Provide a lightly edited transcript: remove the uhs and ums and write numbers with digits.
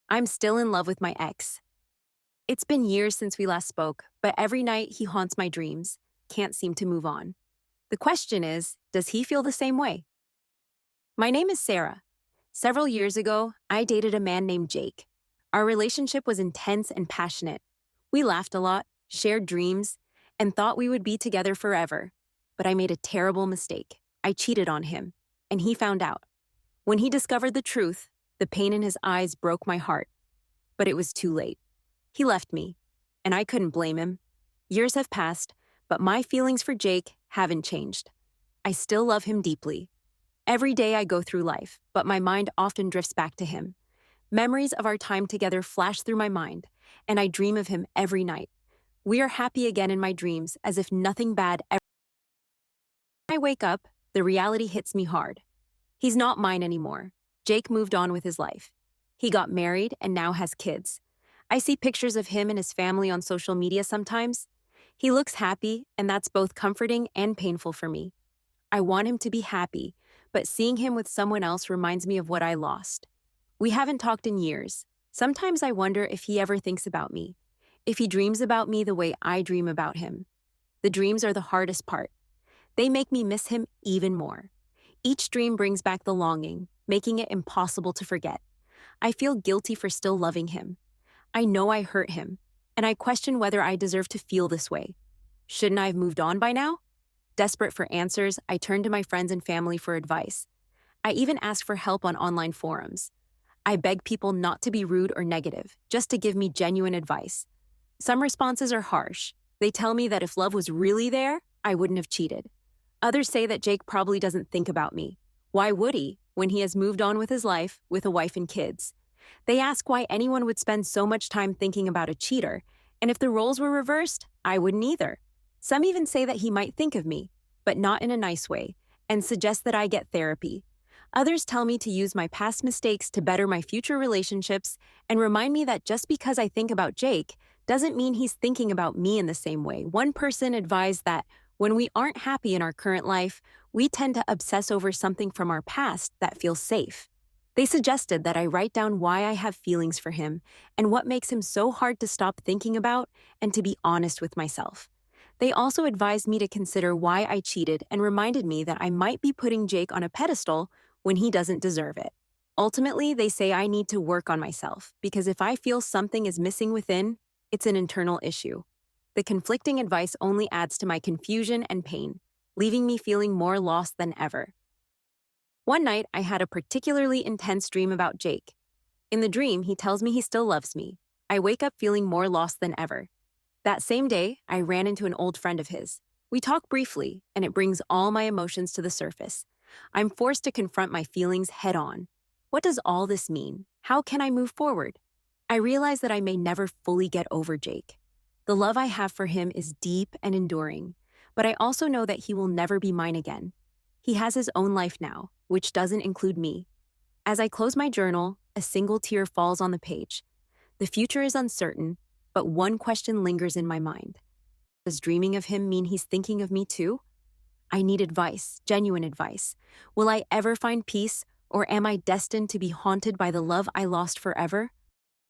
I'm still in love with my ex. It's been years since we last spoke, but every night he haunts my dreams. Can't seem to move on. The question is, does he feel the same way? My name is Sarah. Several years ago, I dated a man named Jake. Our relationship was intense and passionate. We laughed a lot, shared dreams, and thought we would be together forever. But I made a terrible mistake. I cheated on him, and he found out. When he discovered the truth, the pain in his eyes broke my heart. But it was too late. He left me, and I couldn't blame him. Years have passed, but my feelings for Jake haven't changed. I still love him deeply. Every day I go through life, but my mind often drifts back to him. Memories of our time together flash through my mind, and I dream of him every night. We are happy again in my dreams, as if nothing bad ever. When I wake up, the reality hits me hard. He's not mine anymore. Jake moved on with his life. He got married and now has kids. I see pictures of him and his family on social media sometimes. He looks happy, and that's both comforting and painful for me. I want him to be happy, but seeing him with someone else reminds me of what I lost. We haven't talked in years. Sometimes I wonder if he ever thinks about me, if he dreams about me the way I dream about him. The dreams are the hardest part. They make me miss him even more. Each dream brings back the longing, making it impossible to forget. I feel guilty for still loving him. I know I hurt him, and I question whether I deserve to feel this way. Shouldn't I have moved on by now? Desperate for answers, I turn to my friends and family for advice. I even ask for help on online forums. I beg people not to be rude or negative, just to give me genuine advice. Some responses are harsh. They tell me that if love was really there, I wouldn't have cheated. Others say that Jake probably doesn't think about me. Why would he, when he has moved on with his life, with a wife and kids? They ask why anyone would spend so much time thinking about a cheater, and if the roles were reversed, I wouldn't either. Some even say that he might think of me, but not in a nice way, and suggest that I get therapy. Others tell me to use my past mistakes to better my future relationships and remind me that just because I think about Jake doesn't mean he's thinking about me in the same way. One person advised that when we aren't happy in our current life, we tend to obsess over something from our past that feels safe. They suggested that I write down why I have feelings for him and what makes him so hard to stop thinking about, and to be honest with myself. They also advised me to consider why I cheated and reminded me that I might be putting Jake on a pedestal when he doesn't deserve it. Ultimately, they say I need to work on myself, because if I feel something is missing within, it's an internal issue. The conflicting advice only adds to my confusion and pain, leaving me feeling more lost than ever. One night, I had a particularly intense dream about Jake. In the dream, he tells me he still loves me. I wake up feeling more lost than ever. That same day, I ran into an old friend of his. We talk briefly, and it brings all my emotions to the surface. I'm forced to confront my feelings head on. What does all this mean? How can I move forward? I realize that I may never fully get over Jake. The love I have for him is deep and enduring, but I also know that he will never be mine again. He has his own life now, which doesn't include me. As I close my journal, a single tear falls on the page. The future is uncertain, but one question lingers in my mind. Does dreaming of him mean he's thinking of me too? I need advice, genuine advice. Will I ever find peace, or am I destined to be haunted by the love I lost forever?